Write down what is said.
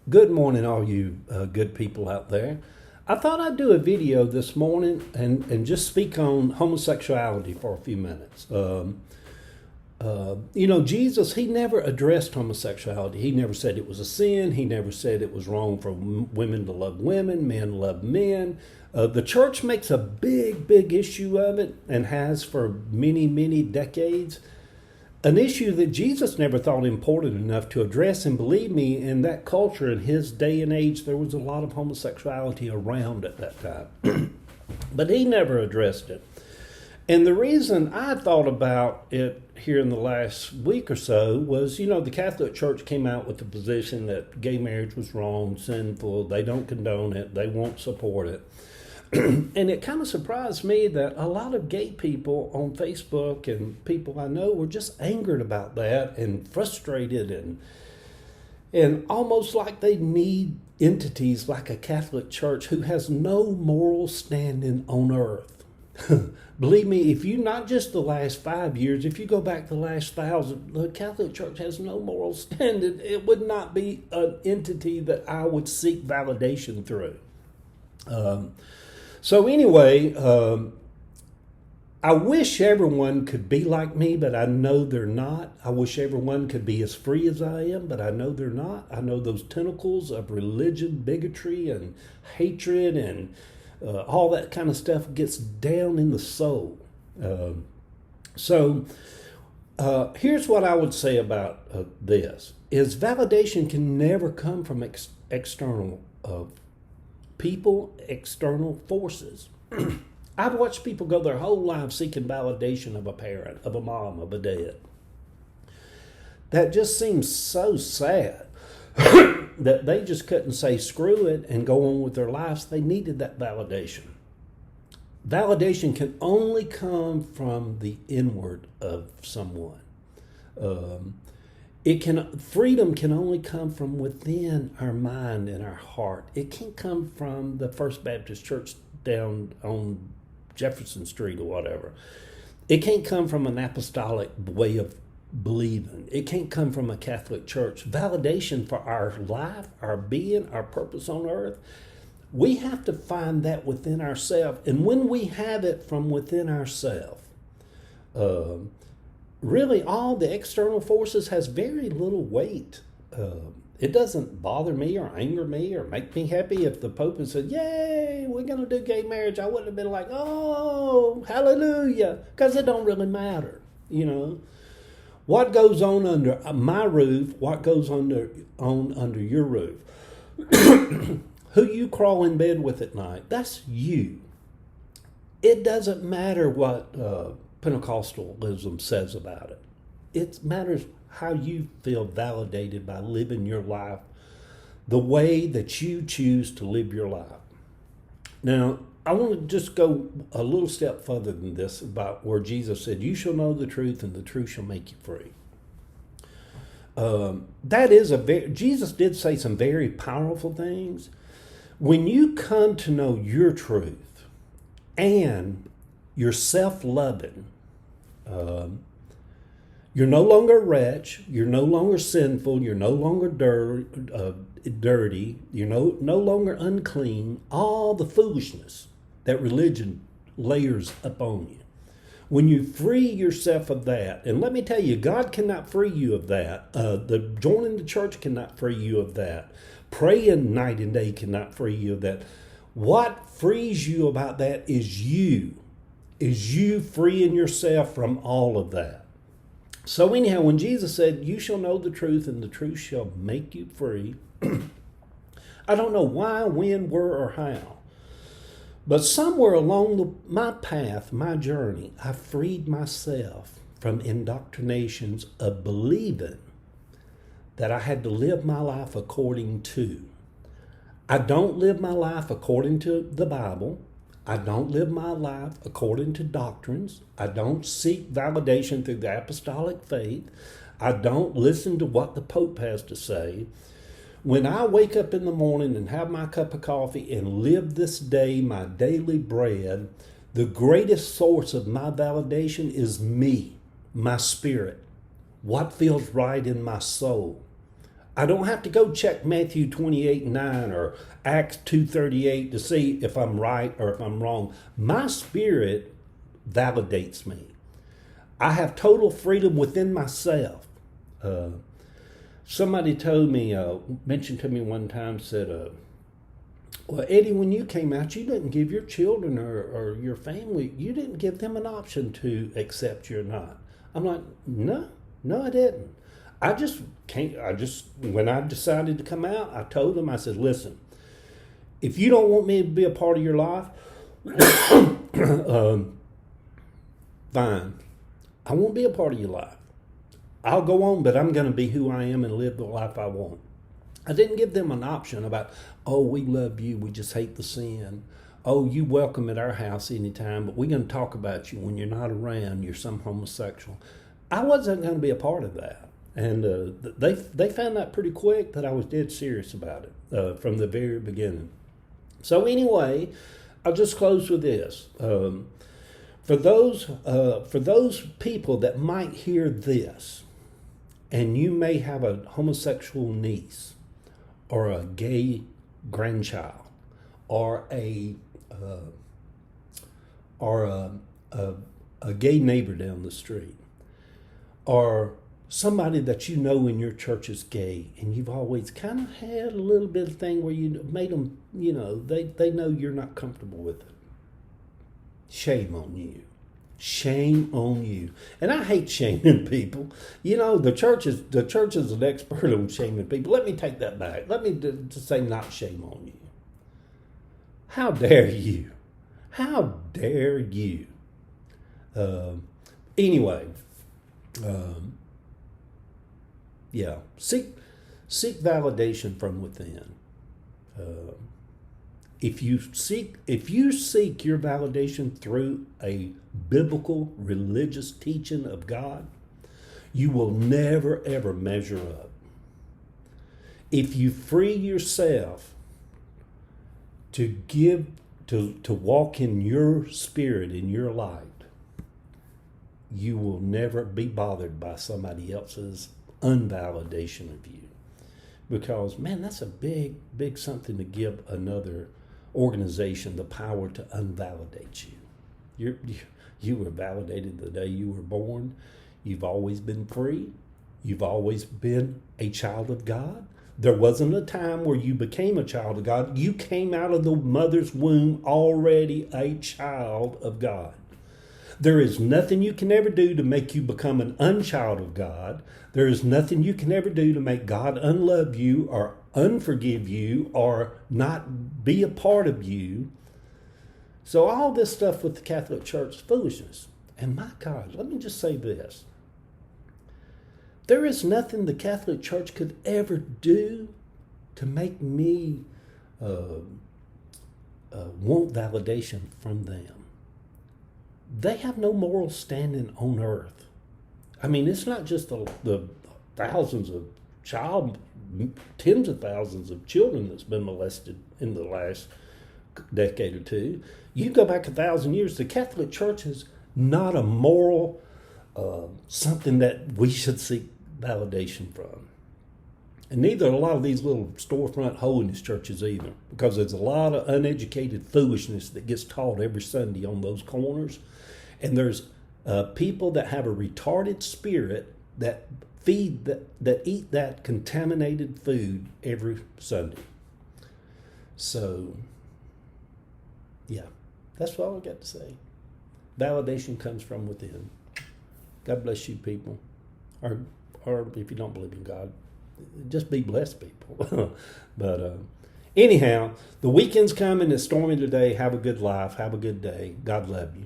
Good morning, all you good people out there. I thought I'd do a video this morning and just speak on homosexuality for a few minutes. Jesus, he never addressed homosexuality. He never said it was a sin. He never said it was wrong for women to love women, men to love men. The church makes a big issue of it and has for many decades. An issue that Jesus never thought important enough to address. And believe me, in that culture, in his day and age, there was a lot of homosexuality around at that time. But he never addressed it. And the reason I thought about it here in the last week or so was, the Catholic Church came out with the position that gay marriage was wrong, sinful, they don't condone it, they won't support it. And it kind of surprised me that a lot of gay people on Facebook and people I know were just angered about that and frustrated and almost like they need entities like a Catholic Church who has no moral standing on earth. Believe me, if you, not just the last 5 years, if you go back the last 1,000, the Catholic Church has no moral standing. It would not be an entity that I would seek validation through. So anyway, I wish everyone could be like me, but I know they're not. I wish everyone could be as free as I am, but I know they're not. I know those tentacles of religion, bigotry, and hatred, and all that kind of stuff gets down in the soul. So here's what I would say about this, is validation can never come from external people, external forces. I've watched people go their whole lives seeking validation of a parent, of a mom, of a dad. That just seems so sad that they just couldn't say screw it and go on with their lives. They needed that validation. Validation can only come from the inward of someone. Freedom can only come from within our mind and our heart. It can't come from the First Baptist Church down on Jefferson Street or whatever. It can't come from an apostolic way of believing. It can't come from a Catholic Church. Validation for our life, our being, our purpose on earth, we have to find that within ourselves. And when we have it from within ourselves, really all the external forces has very little weight. It doesn't bother me or anger me or make me happy if the Pope had said, yay, we're going to do gay marriage. I wouldn't have been like, oh, hallelujah, because it don't really matter. What goes on under my roof, what goes on under your roof. Who you crawl in bed with at night, that's you. It doesn't matter what Pentecostalism says about it. It matters how you feel validated by living your life the way that you choose to live your life. Now, I want to just go a little step further than this about where Jesus said, you shall know the truth and the truth shall make you free. Jesus did say some very powerful things. When you come to know your truth and you're self-loving, you're no longer a wretch, you're no longer sinful, you're no longer dirty, you're no longer unclean, all the foolishness that religion layers upon you. When you free yourself of that, and let me tell you, God cannot free you of that. Joining the church cannot free you of that. Praying night and day cannot free you of that. What frees you about that is you freeing yourself from all of that. So anyhow, when Jesus said, you shall know the truth and the truth shall make you free, I don't know why, when, where, or how, but somewhere along my path, my journey, I freed myself from indoctrinations of believing that I had to live my life according to. I don't live my life according to the Bible. I don't live my life according to doctrines. I don't seek validation through the apostolic faith. I don't listen to what the Pope has to say. When I wake up in the morning and have my cup of coffee and live this day, my daily bread, the greatest source of my validation is me, my spirit. What feels right in my soul? I don't have to go check Matthew 28:9 or Acts 2:38 to see if I'm right or if I'm wrong. My spirit validates me. I have total freedom within myself. Somebody told me, mentioned to me one time, said, well, Eddie, when you came out, you didn't give your children or your family, you didn't give them an option to accept you or not. I'm like, no, I didn't. When I decided to come out, I told them, I said, listen, if you don't want me to be a part of your life, fine. I won't be a part of your life. I'll go on, but I'm going to be who I am and live the life I want. I didn't give them an option about, oh, we love you, we just hate the sin. Oh, you welcome at our house anytime, but we're going to talk about you when you're not around, you're some homosexual. I wasn't going to be a part of that. And they found that pretty quick that I was dead serious about it from the very beginning. So anyway, I'll just close with this. For those people that might hear this, and you may have a homosexual niece or a gay grandchild or a gay neighbor down the street, or somebody that you know in your church is gay, and you've always kind of had a little bit of thing where you made them, they know you're not comfortable with it. Shame on you. Shame on you. And I hate shaming people. The church is an expert on shaming people. Let me take that back. Let me just say not shame on you. How dare you? How dare you? Anyway, yeah, seek validation from within. If you seek your validation through a biblical religious teaching of God, you will never ever measure up. If you free yourself to walk in your spirit, in your light, you will never be bothered by somebody else's unvalidation of you. Because, man, that's a big, big something to give another organization the power to unvalidate you. You were validated the day you were born. You've always been free. You've always been a child of God. There wasn't a time where you became a child of God. You came out of the mother's womb already a child of God. There is nothing you can ever do to make you become an unchild of God. There is nothing you can ever do to make God unlove you or unforgive you or not be a part of you. So all this stuff with the Catholic Church is foolishness. And my God, let me just say this. There is nothing the Catholic Church could ever do to make me want validation from them. They have no moral standing on earth. I mean, it's not just the thousands of tens of thousands of children that's been molested in the last decade or two. You go back 1,000 years, the Catholic Church is not a moral something that we should seek validation from. And neither are a lot of these little storefront holiness churches either, because there's a lot of uneducated foolishness that gets taught every Sunday on those corners. And there's people that have a retarded spirit that eat that contaminated food every Sunday. So, yeah, that's all I got to say. Validation comes from within. God bless you, people. Or if you don't believe in God, just be blessed, people. But anyhow, the weekend's coming. It's stormy today. Have a good life. Have a good day. God love you.